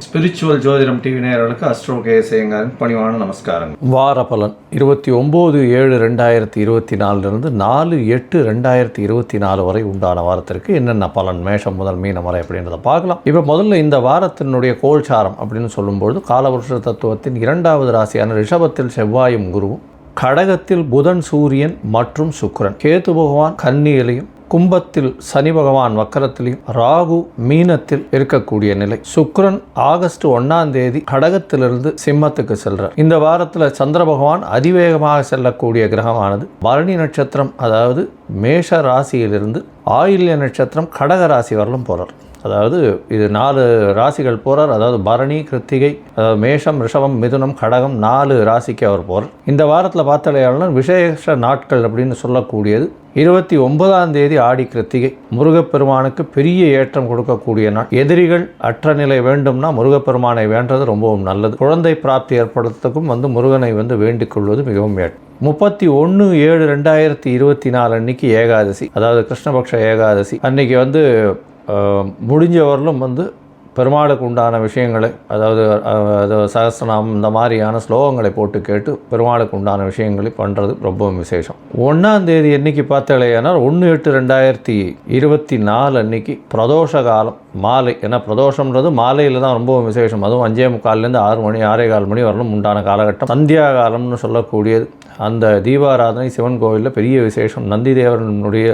Spiritual ஜோதிடம் TV நேயர்களுக்கு astro கேஎஸ்ஐயங்காரின் பணிவான நமஸ்காரங்கள். வார பலன் 29/7/2024 4/8/2024 வரை உண்டான வாரத்திற்கு என்னென்ன பலன் மேஷம் முதல் மீனம் வரை அப்படின்றத பார்க்கலாம். இப்போ முதல்ல இந்த வாரத்தினுடைய கோல்சாரம் அப்படின்னு சொல்லும்பொழுது காலவருஷ தத்துவத்தின் 2வது ராசியான ரிஷபத்தில் செவ்வாயும் குருவும், கடகத்தில் புதன் சூரியன் மற்றும் சுக்கிரன், கேது பகவான் கன்னியிலையும், கும்பத்தில் சனி பகவான் வக்கரத்திலையும், ராகு மீனத்தில் இருக்கக்கூடிய நிலை. சுக்கிரன் ஆகஸ்ட் 1ஆம் தேதி கடகத்திலிருந்து சிம்மத்துக்கு செல்றார். இந்த வாரத்தில் சந்திர பகவான் அதிவேகமாக செல்லக்கூடிய கிரகமானது பரணி நட்சத்திரம், அதாவது மேஷ ராசியிலிருந்து ஆயில்ய நட்சத்திரம் கடக ராசி வரலும் போறார். அதாவது இது 4 ராசிகள் போகிறார். அதாவது பரணி, கிருத்திகை, மேஷம், ரிஷபம், மிதுனம், கடகம் 4 ராசிக்கு அவர் போகிறார். இந்த வாரத்தில் பார்த்தாலேயாளர் விசேஷ நாட்கள் அப்படின்னு சொல்லக்கூடியது 29ஆம் தேதி ஆடி கிருத்திகை, முருகப்பெருமானுக்கு பெரிய ஏற்றம் கொடுக்கக்கூடிய நாள். எதிரிகள் அற்ற நிலை வேண்டும்னா முருகப்பெருமானை வேண்டது ரொம்பவும் நல்லது. குழந்தை பிராப்தி ஏற்படுறதுக்கும் முருகனை வேண்டிக் கொள்வது மிகவும் ஏற்றம். 31/7/2024 அன்னைக்கு ஏகாதசி, அதாவது கிருஷ்ணபக்ஷ ஏகாதசி அன்னைக்கு முடிஞ்சவர்களும் பெருமாளுக்கு உண்டான விஷயங்களை, அதாவது சகஸ்ரநாமம் இந்த மாதிரியான ஸ்லோகங்களை போட்டு கேட்டு பெருமாளுக்கு உண்டான விஷயங்களை பண்ணுறது ரொம்பவும் விசேஷம். 1ஆம் தேதி அன்னைக்கு பார்த்தாலேயானால் 1/8/2024 அன்னைக்கு பிரதோஷ காலம் மாலை. ஏன்னா பிரதோஷம்ன்றது மாலையில் தான் ரொம்பவும் விசேஷம். அதுவும் 5:45 6 மணி 6:15 மணி வரலும் உண்டான காலகட்டம். சந்தியா காலம்னு சொல்லக்கூடியது. அந்த தீபாராதனை சிவன் கோவிலில் பெரிய விசேஷம். நந்திதேவனுடைய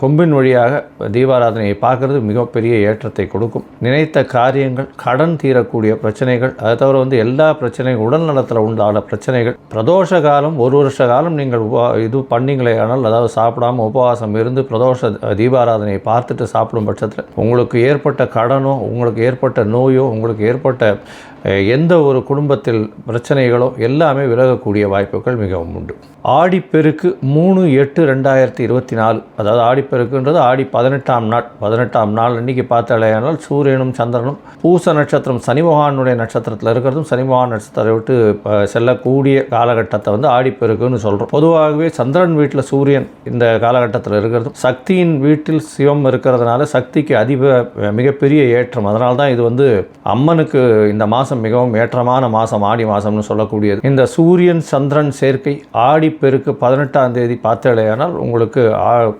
கொம்பின் வழியாக தீபாராதனையை பார்க்குறது மிகப்பெரிய ஏற்றத்தை கொடுக்கும். நினைத்த காரியங்கள், கடன் தீரக்கூடிய பிரச்சனைகள், அதை தவிர எல்லா பிரச்சனைகள், உடல் நலத்தில் உண்டான பிரச்சனைகள். பிரதோஷ காலம் 1 வருஷ காலம் நீங்கள் இது பண்ணிங்களே ஆனால், அதாவது சாப்பிடாமல் உபவாசம் இருந்து பிரதோஷ தீபாராதனையை பார்த்துட்டு சாப்பிடும் பட்சத்தில் உங்களுக்கு ஏற்பட்ட கடனோ, உங்களுக்கு ஏற்பட்ட நோயோ, உங்களுக்கு ஏற்பட்ட எந்த ஒரு குடும்பத்தில் பிரச்சனைகளோ எல்லாமே விலகக்கூடிய வாய்ப்புகள் மிகவும் உண்டு. ஆடிப்பெருக்கு 3/8/2024, அதாவது ஆடிப்பெருக்குன்றது ஆடி 18ஆம் நாள் அன்றைக்கி பார்த்தாலேயானால் சூரியனும் சந்திரனும் பூச நட்சத்திரம் சனி பகவானுடைய நட்சத்திரத்தில் இருக்கிறதும், சனி பகவான் நட்சத்திரத்தை விட்டு செல்லக்கூடிய காலகட்டத்தை ஆடிப்பெருக்குன்னு சொல்கிறோம். பொதுவாகவே சந்திரன் வீட்டில் சூரியன் இந்த காலகட்டத்தில் இருக்கிறதும், சக்தியின் வீட்டில் சிவம் இருக்கிறதுனால சக்திக்கு மிகப்பெரிய ஏற்றம். அதனால தான் இது அம்மனுக்கு இந்த மாதம் மிகவும் ஏற்றமான மாதம் ஆடி மாதம்னு சொல்லக்கூடியது. இந்த சூரியன் சந்திரன் சேர்க்கை ஆடிப்பெருக்கு 18ஆம் தேதி பார்த்தாலேயானால் உங்களுக்கு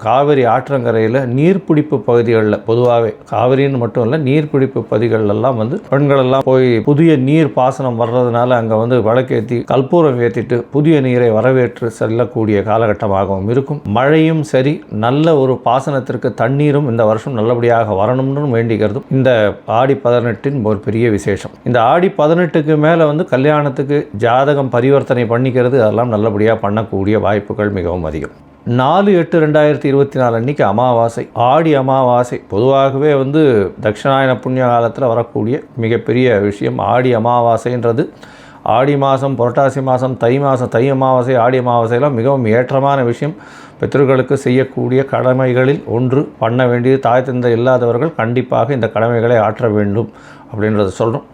காவிரி ஆற்றங்கரையில் நீர்பிடிப்பு பகுதிகளில், பொதுவாகவே காவிரின்னு மட்டும் இல்லை நீர்பிடிப்பு பகுதிகளெல்லாம் பெண்களெல்லாம் போய் புதிய நீர் பாசனம் வர்றதுனால அங்கே விளக்கேற்றி கற்பூரம் ஏற்றிட்டு புதிய நீரை வரவேற்று செல்லக்கூடிய காலகட்டமாகவும் இருக்கும். மழையும் சரி, நல்ல ஒரு பாசனத்திற்கு தண்ணீரும் இந்த வருஷம் நல்லபடியாக வரணும்னு வேண்டிக்கிறதும் இந்த ஆடி 18 ஒரு பெரிய விசேஷம். இந்த ஆடி 18க்கு மேலே கல்யாணத்துக்கு ஜாதகம் பரிவர்த்தனை பண்ணிக்கிறது, அதெல்லாம் நல்லபடியாக பண்ணக்கூடிய வாய்ப்புகள் மிகவும் அதிகம். 4/8/2024 அன்றைக்கி அமாவாசை, ஆடி அமாவாசை. பொதுவாகவே தட்சிணாயன புண்ணிய காலத்தில் வரக்கூடிய மிகப்பெரிய விஷயம் ஆடி அமாவாசைன்றது. ஆடி மாதம், புரட்டாசி மாதம், தை மாதம், தை அமாவாசை, ஆடி அமாவாசையெல்லாம் மிகவும் ஏற்றமான விஷயம். பித்தர்களுக்கு செய்யக்கூடிய கடமைகளில் ஒன்று. பண்ண வேண்டியது தாய் தந்தை இல்லாதவர்கள் கண்டிப்பாக இந்த கடமைகளை ஆற்ற வேண்டும் அப்படின்றத சொல்கிறோம்.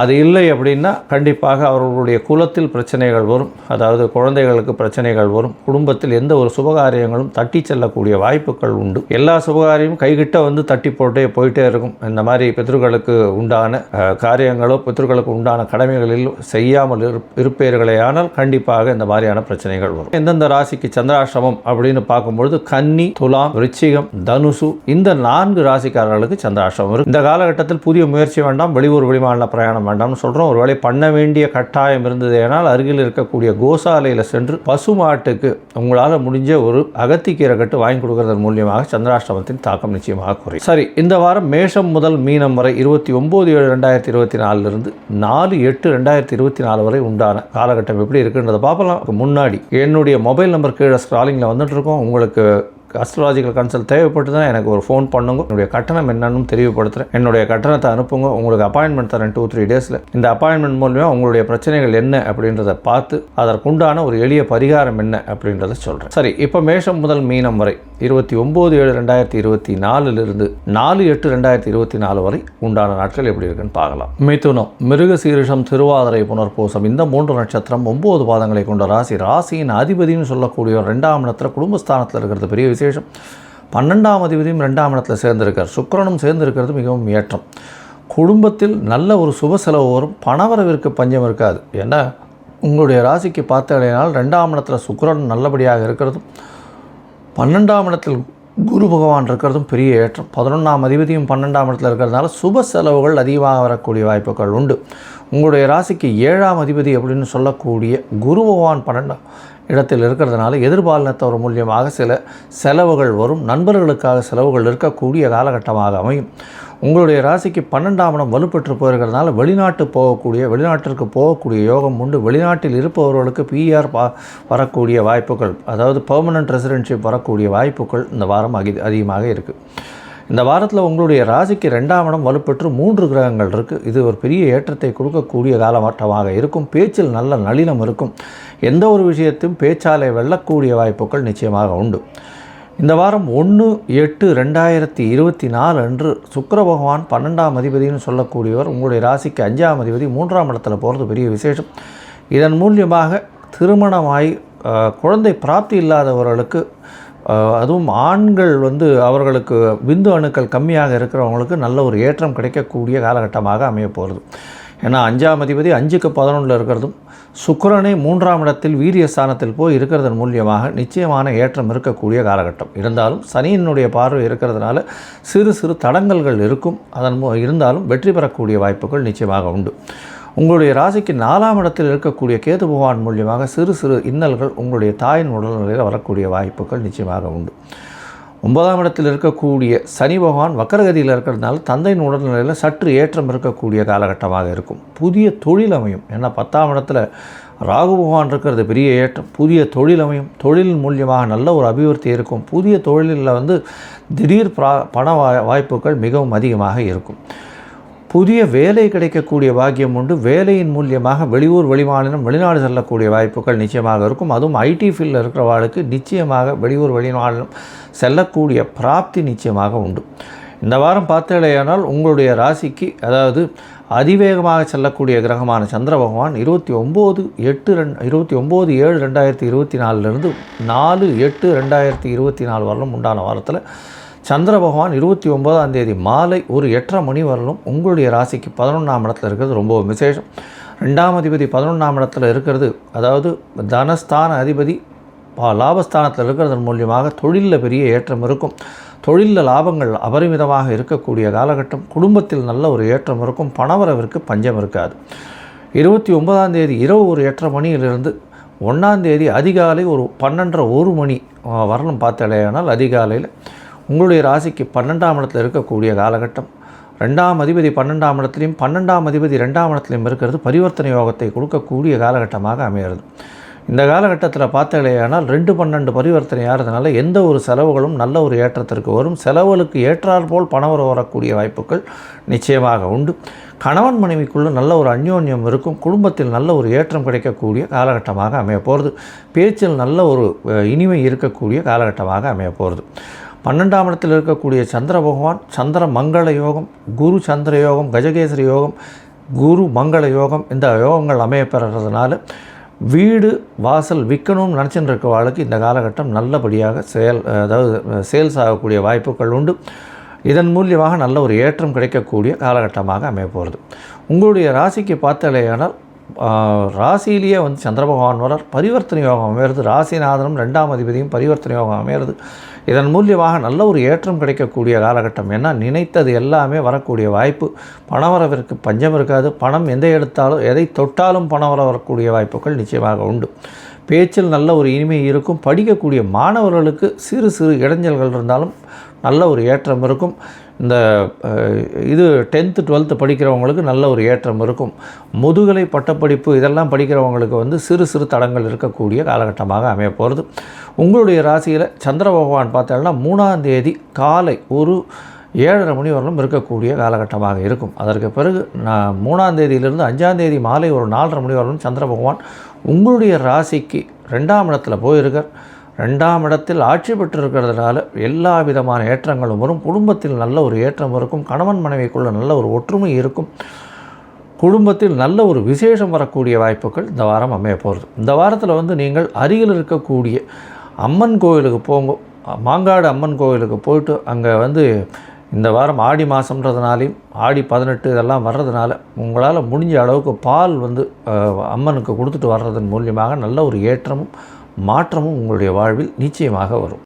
அது இல்லை அப்படின்னா கண்டிப்பாக அவர்களுடைய குலத்தில் பிரச்சனைகள் வரும். அதாவது குழந்தைகளுக்கு பிரச்சனைகள் வரும். குடும்பத்தில் எந்த ஒரு சுபகாரியங்களும் தட்டி செல்லக்கூடிய வாய்ப்புகள் உண்டு. எல்லா சுபகாரியமும் கைகிட்ட தட்டி போயிட்டே இருக்கும். இந்த மாதிரி பித்ருக்களுக்கு உண்டான காரியங்களோ பித்ருக்களுக்கு உண்டான கடமைகளில் செய்யாமல் இருப்பீர்களே ஆனால் கண்டிப்பாக இந்த மாதிரியான பிரச்சனைகள் வரும். எந்தெந்த ராசிக்கு சந்திராஷ்டமம் அப்படின்னு பார்க்கும்பொழுது கன்னி, துலாம், விருச்சிகம், தனுசு இந்த 4 ராசிக்காரர்களுக்கு சந்திராஷ்டமம் இருக்கும். இந்த காலகட்டத்தில் புதிய முயற்சி வேண்டாம், வெளியூர் வெளிமாநில பிரயாணம் வேண்டாம்னு சொல்கிறோம். ஒருவேளை பண்ண வேண்டிய கட்டாயம் இருந்தது ஆனால் அருகில் இருக்கக்கூடிய கோசாலையில் சென்று பசுமாட்டுக்கு உங்களால் முடிஞ்ச ஒரு அகத்திக்கீரை கட்டு வாங்கி கொடுக்கறதன் மூலியமாக சந்திராஷ்டமத்தின் தாக்கம் நிச்சயமாக குறையும். சரி, இந்த வாரம் மேஷம் முதல் மீனம் வரை 29/7/2024 4/8/2024 வரை உண்டான காலகட்டம் எப்படி இருக்குன்றதை பார்க்கலாம். முன்னாடி என்னுடைய மொபைல் நம்பர் கீழே ஸ்க்ராலிங்கில் வந்துட்டு இருக்கோம். உங்களுக்கு அஸ்ட்ராலஜிக்கல் கன்சல்ட் தேவைப்பட்டுதுன்னா எனக்கு ஒரு ஃபோன் பண்ணுங்க. என்னுடைய கட்டணம் என்னன்னு தெரியப்படுத்துகிறேன். என்னுடைய கட்டணத்தை அனுப்புங்க. உங்களுக்கு அப்பாயின்மெண்ட் தரேன் 2-3 டேஸில். இந்த அப்பாயின்மெண்ட் மூலமாக உங்களுடைய பிரச்சனைகள் என்ன அப்படின்றத பார்த்து அதற்குண்டான ஒரு எளிய பரிகாரம் என்ன அப்படின்றத சொல்கிறேன். சரி, இப்போ மேஷம் முதல் மீனம் வரை 29/7/2024 4/8/2024 வரை உண்டான நாட்கள் எப்படி இருக்குன்னு பார்க்கலாம். மிதுனம், மிருகசீரிஷம், திருவாதிரை, புனர்பூசம் இந்த 3 நட்சத்திரம் 9 பாதங்களை கொண்ட ராசி. ராசியின் அதிபதினு சொல்லக்கூடிய 2ஆம் இடத்துல குடும்பஸ்தானத்தில் இருக்கிறது பெரிய விசேஷம். 12ஆம் அதிபதியும் 2ஆம் இடத்துல சேர்ந்திருக்கார். சுக்கிரனும் சேர்ந்திருக்கிறது மிகவும் ஏற்றம். குடும்பத்தில் நல்ல ஒரு சுப செலவு வரும். பணவரவிற்கு பஞ்சம் இருக்காது. ஏன்னா உங்களுடைய ராசிக்கு பார்த்தாலேனால் 2ஆம் இடத்துல சுக்கிரன் நல்லபடியாக இருக்கிறதும் 12ஆம் இடத்தில் குரு பகவான் இருக்கிறதும் பெரிய ஏற்றம். 11ஆம் அதிபதியும் 12ஆம் இடத்துல இருக்கிறதுனால சுப செலவுகள் அதிகமாக வரக்கூடிய வாய்ப்புகள் உண்டு. உங்களுடைய ராசிக்கு 7ஆம் அதிபதி அப்படின்னு சொல்லக்கூடிய குரு பகவான் 12ஆம் இடத்தில் இருக்கிறதுனால எதிர்பாலினத்தவர் மூலியமாக சில செலவுகள் வரும். நண்பர்களுக்காக செலவுகள் இருக்கக்கூடிய காலகட்டமாக அமையும். உங்களுடைய ராசிக்கு 12ஆம் இடம் வலுப்பெற்று போயிருக்கிறதுனால வெளிநாட்டிற்கு போகக்கூடிய யோகம் உண்டு. வெளிநாட்டில் இருப்பவர்களுக்கு பிஆர் வரக்கூடிய வாய்ப்புகள், அதாவது பெர்மனன்ட் ரெசிடென்ஷிப் வரக்கூடிய வாய்ப்புகள் இந்த வாரம் அதிகமாக இருக்குது. இந்த வாரத்தில் உங்களுடைய ராசிக்கு 2ஆம் இடம் வலுப்பெற்று 3 கிரகங்கள் இருக்குது. இது ஒரு பெரிய ஏற்றத்தை கொடுக்கக்கூடிய காலகட்டமாக இருக்கும். பேச்சில் நல்ல நளினம் இருக்கும். எந்த ஒரு விஷயத்தையும் பேச்சாலே வெல்லக்கூடிய வாய்ப்புகள் நிச்சயமாக உண்டு. இந்த வாரம் 1/8/2024 அன்று சுக்கிர பகவான் 12ஆம் அதிபதினு சொல்லக்கூடியவர் உங்களுடைய ராசிக்கு 5ஆம் அதிபதி 3ஆம் இடத்துல போகிறது பெரிய விசேஷம். இதன் மூலியமாக திருமணமாகி குழந்தை பிராப்தி இல்லாதவர்களுக்கு, அதுவும் ஆண்கள் அவர்களுக்கு விந்து அணுக்கள் கம்மியாக இருக்கிறவங்களுக்கு நல்ல ஒரு ஏற்றம் கிடைக்கக்கூடிய காலகட்டமாக அமைய போகிறது. ஏன்னா 5ஆம் அதிபதி 5க்கு 11 இருக்கிறதும் சுக்கிரனே 3ஆம் இடத்தில் வீரிய ஸ்தானத்தில் போய் இருக்கிறதன் மூலியமாக நிச்சயமான ஏற்றம் இருக்கக்கூடிய காலகட்டம். இருந்தாலும் சனியினுடைய பார்வை இருக்கிறதுனால சிறு சிறு தடங்கல்கள் இருக்கும். இருந்தாலும் வெற்றி பெறக்கூடிய வாய்ப்புகள் நிச்சயமாக உண்டு. உங்களுடைய ராசிக்கு 4ஆம் இடத்தில் இருக்கக்கூடிய கேது பகவான் மூலியமாக சிறு சிறு இன்னல்கள் உங்களுடைய தாயின் உடல்நிலையில் வரக்கூடிய வாய்ப்புகள் நிச்சயமாக உண்டு. 9ஆம் இடத்தில் இருக்கக்கூடிய சனி பகவான் வக்கரகதியில் இருக்கிறதுனால தந்தையின் உடல்நிலையில் சற்று ஏற்றம் இருக்கக்கூடிய காலகட்டமாக இருக்கும். புதிய தொழில் அமையும். ஏன்னா 10ஆம் இடத்துல ராகு பகவான் இருக்கிறது பெரிய ஏற்றம். புதிய தொழில் அமையும். தொழில் மூலியமாக நல்ல ஒரு அபிவிருத்தி இருக்கும். புதிய தொழிலில் திடீர் பண வாய்ப்புகள் மிகவும் அதிகமாக இருக்கும். புதிய வேலை கிடைக்கக்கூடிய பாக்கியம் உண்டு. வேலையின் மூலியமாக வெளியூர் வெளிமாநிலம் வெளிநாடு செல்லக்கூடிய வாய்ப்புகள் நிச்சயமாக இருக்கும். அதுவும் ஐடி ஃபீல்டில் இருக்கிறவாளுக்கு நிச்சயமாக வெளியூர் வெளிமாநிலம் செல்லக்கூடிய பிராப்தி நிச்சயமாக உண்டு. இந்த வாரம் பார்த்தேனால் உங்களுடைய ராசிக்கு, அதாவது அதிவேகமாக செல்லக்கூடிய கிரகமான சந்திர பகவான் 29/7/2024 4/8/2024 வரலும் உண்டான வாரத்தில் சந்திர பகவான் 29ஆம் தேதி மாலை ஒரு 8:30 மணி வரலும் உங்களுடைய ராசிக்கு 11ஆம் இடத்துல இருக்கிறது ரொம்ப விசேஷம். 2ஆம் அதிபதி 11ஆம் இடத்துல இருக்கிறது, அதாவது தனஸ்தான அதிபதி லாபஸ்தானத்தில் இருக்கிறதன் மூலியமாக தொழிலில் பெரிய ஏற்றம் இருக்கும். தொழிலில் லாபங்கள் அபரிமிதமாக இருக்கக்கூடிய காலகட்டம். குடும்பத்தில் நல்ல ஒரு ஏற்றம் இருக்கும். பணவரவிற்கு பஞ்சம் இருக்காது. 29ஆம் தேதி இரவு ஒரு 8:30 மணியிலிருந்து 1ஆம் தேதி அதிகாலை ஒரு 12:30 மணி வரலும் பார்த்தாலேயானால் அதிகாலையில் உங்களுடைய ராசிக்கு 12ஆம் இடத்தில் இருக்கக்கூடிய காலகட்டம். 2ஆம் அதிபதி 12ஆம் இடத்துலையும் 12ஆம் அதிபதி 2ஆம் இடத்துலையும் இருக்கிறது பரிவர்த்தனை யோகத்தை கொடுக்கக்கூடிய காலகட்டமாக அமைகிறது. இந்த காலகட்டத்தில் பார்த்தாலேயானால் 2-12 பரிவர்த்தனை ஆகிறதுனால எந்த ஒரு செலவுகளும் நல்ல ஒரு ஏற்றத்திற்கு வரும். செலவுகளுக்கு ஏற்றாற் போல் பணம் வரக்கூடிய வாய்ப்புகள் நிச்சயமாக உண்டு. கணவன் மனைவிக்குள்ள நல்ல ஒரு அந்யோன்யம் இருக்கும். குடும்பத்தில் நல்ல ஒரு ஏற்றம் கிடைக்கக்கூடிய காலகட்டமாக அமைய போகிறது. பேச்சில் நல்ல ஒரு இனிமை இருக்கக்கூடிய காலகட்டமாக அமைய போகிறது. 12ஆம் இடத்தில் இருக்கக்கூடிய சந்திர பகவான் சந்திர மங்கள யோகம், குரு சந்திர யோகம், கஜகேசரி யோகம், குரு மங்கள யோகம், இந்த யோகங்கள் அமைய பெறுறதுனால வீடு வாசல் விற்கணும்னு நினச்சிட்டு இருக்கவாளுக்கு இந்த காலகட்டம் நல்லபடியாக சேல்ஸ் ஆகக்கூடிய வாய்ப்புகள் உண்டு. இதன் மூலியமாக நல்ல ஒரு ஏற்றம் கிடைக்கக்கூடிய காலகட்டமாக அமைய போகிறது. உங்களுடைய ராசிக்கு பார்த்தாலேயானால் ராசியிலேயே சந்திர பகவான் வரார். பரிவர்த்தனை யோகம் அமையிறது. ராசிநாதனும் 2ஆம் அதிபதியும் பரிவர்த்தனை யோகம் அமையிறது. இதன் மூலியமாக நல்ல ஒரு ஏற்றம் கிடைக்கக்கூடிய காலகட்டம். ஏன்னா நினைத்தது எல்லாமே வரக்கூடிய வாய்ப்பு. பணவரவிற்கு பஞ்சம் இருக்காது. பணம் எதை தொட்டாலும் பணம் வரக்கூடிய வாய்ப்புகள் நிச்சயமாக உண்டு. பேச்சில் நல்ல ஒரு இனிமை இருக்கும். படிக்கக்கூடிய மாணவர்களுக்கு சிறு சிறு இடைஞ்சல்கள் இருந்தாலும் நல்ல ஒரு ஏற்றம் இருக்கும். இந்த 10th 12th படிக்கிறவங்களுக்கு நல்ல ஒரு ஏற்றம் இருக்கும். முதுகலை பட்டப்படிப்பு இதெல்லாம் படிக்கிறவங்களுக்கு சிறு சிறு தடங்கள் இருக்கக்கூடிய காலகட்டமாக அமைய போகிறது. உங்களுடைய ராசியில் சந்திர பகவான் பார்த்தோம்னா 3ஆம் தேதி காலை ஒரு 7:30 மணி வரலும் இருக்கக்கூடிய காலகட்டமாக இருக்கும். அதற்கு பிறகு 3ஆம் தேதியிலிருந்து 5ஆம் தேதி மாலை ஒரு 4:30 மணி வரலும் சந்திர பகவான் உங்களுடைய ராசிக்கு 2ஆம் இடத்துல போயிருக்கார். 2ஆம் இடத்தில் ஆட்சி பெற்றிருக்கிறதுனால எல்லா விதமான ஏற்றங்களும் வரும். குடும்பத்தில் நல்ல ஒரு ஏற்றம் இருக்கும். கணவன் மனைவிக்குள்ள நல்ல ஒரு ஒற்றுமை இருக்கும். குடும்பத்தில் நல்ல ஒரு விசேஷம் வரக்கூடிய வாய்ப்புகள் இந்த வாரம் அமைய போகிறது. இந்த வாரத்தில் நீங்கள் அருகில் இருக்கக்கூடிய அம்மன் கோயிலுக்கு போங்க. மாங்காடு அம்மன் கோவிலுக்கு போயிட்டு அங்கே வந்து இந்த வாரம் ஆடி மாதம்ன்றதுனாலையும் ஆடி 18 இதெல்லாம் வர்றதுனால உங்களால் முடிஞ்ச அளவுக்கு பால் வந்து அம்மனுக்கு கொடுத்துட்டு வர்றதன் மூலியமாக நல்ல ஒரு ஏற்றமும் மாற்றமும் உங்களுடைய வாழ்வில் நிச்சயமாக வரும்.